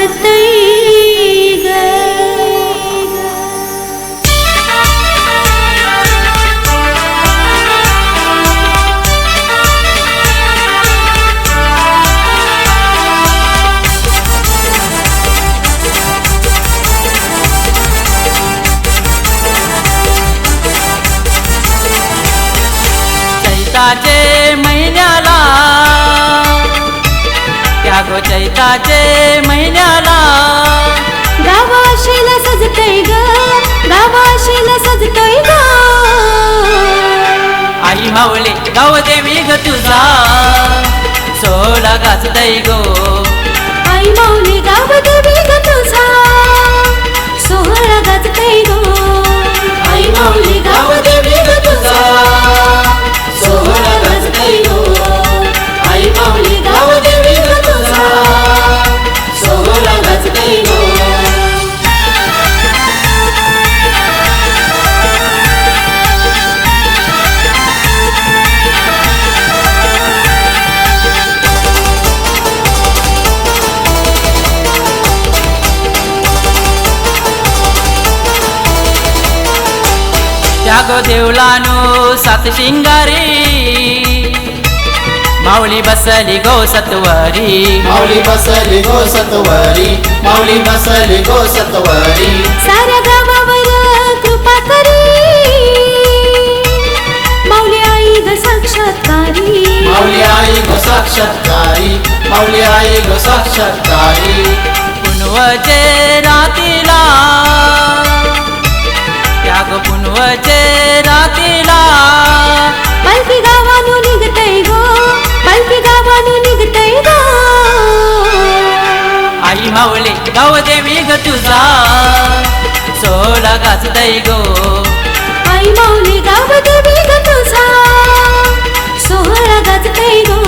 सजतई ग। चैताचे महिन्याला त्या गो चैताचे महिन्याला गावाशीला सजतई ग, गावाशीला सजतई ग। आई माऊली गाव देवी ग तुझा सोहळा गाजतई गो। आई माऊली गाव देवी ग तुझा सोहळा गाजतई गो। आई माऊली गाव देवी ग तुझा सोहळा गाजतई गो। आई माऊली गाव देवी ग तुझा सोहळा गाजतई गो। त्या गो देवलानो सात शिंगारी माऊली बसली गो सत्वरी। माऊली बसली गो सत्वरी, माऊली बसली गो सत्वरी। साऱ्या गावावर कृपा करी माऊली आई ग साक्षात्कारी। माऊली आई गो साक्षात्कारी, माऊली आई गो साक्षात्कारी। पुनवचे रातीला त्या गो पुनवचे रातीला पालखी गावानु निघतई गो, पालखी गावानु निघतई गो। आई माऊली गाव देवी ग तुझा सोहळा गाजतई गो। आई माऊली गाव देवी ग तुझा सोहळा गाजतई गो।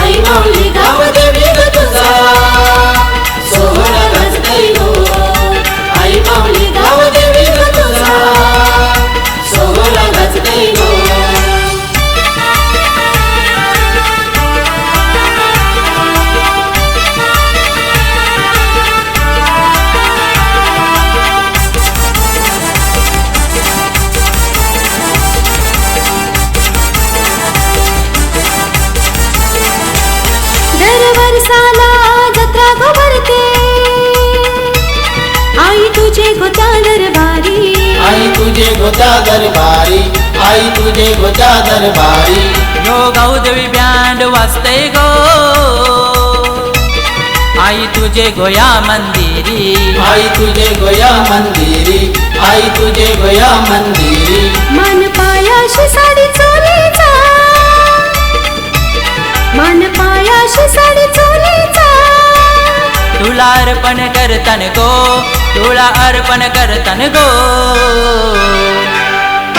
आई माऊली गाव देवी ग तुझा सोहळा गाजतई गो। आई माऊली गाव देवी ग तुझा सोहळा गाजतई गो। दर वर्षाला जत्रा गो भरते आई तुझे गोता दरबारी। आई तुझे गोता दरबारी, आई तुझे गोता दरबारी। यो गाव देवी बँड वाजतय गो आई तुझे गोया मंदिरी। आई तुझे गोया मंदिरी, आई तुझे गोया मंदिरी। मान पायाशी साडी चोलीचा, मान पायाशी साडी चोलीचा। तुला अर्पण करतन गो, तुला अर्पण करतन गो।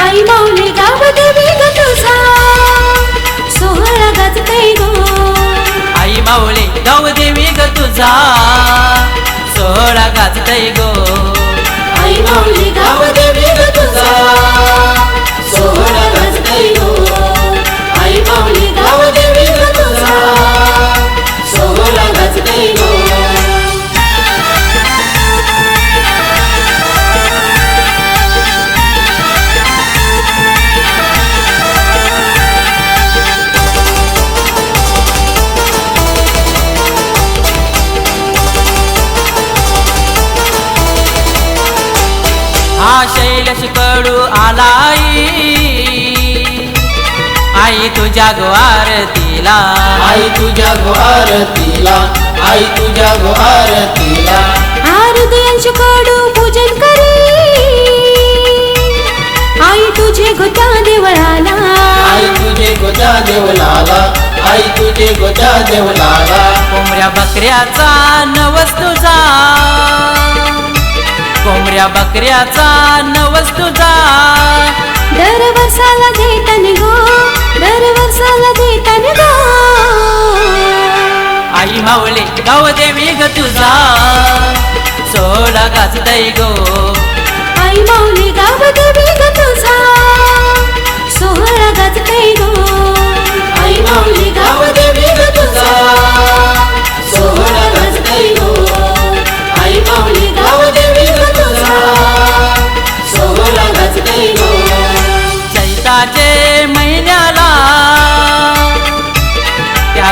आई माऊली गाव देवी ग तुझा सोहळा गाजतई गो। आई माऊली गाव देवी ग तुझा सोहळा गाजतई गो। आई माऊली गाव देवी ग तुझा सोहळा गाजतई गो। आई माऊली गाव देवी ग तुझा सोहळा गाजतई गो। हा शैलश कडू आलाई आई तुझ्या गो आरतीला। आई तुझ्या गो आरतीला, आई तुझ्या गो आरतीला। हृदयांश कडू पूजन करी आई तुझे गोता देवळाला। आई तुझे गोता देवलाला, आई तुझे गोता देवलाला। कोंबड्या बकऱ्याचा नवस तुझा, कोंबड्या बकऱ्याचा नवस तुझा। दर वर्षाला देतान गो, दर वर्षाला देतान गो। आई माऊली गाव देवी ग तुझा सोहळा गाजतई गो। आई माऊली गाव देवी ग तुझा सोहळा गाजतई गो। आई माऊली गाव देवी ग तुझा सोहळा गाजतई गो।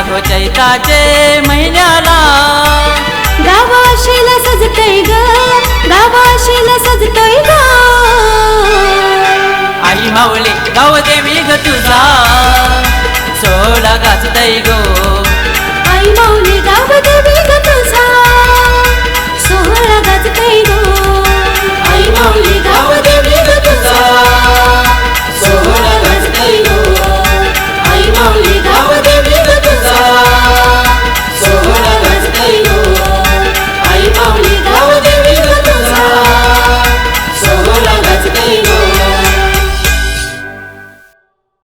मागो चैताचे महिन्याला गावाशीला सजतय ग गावाशीला सजतय ग आई माऊली गाव देवी ग तुझा सोहळा गाजतय गो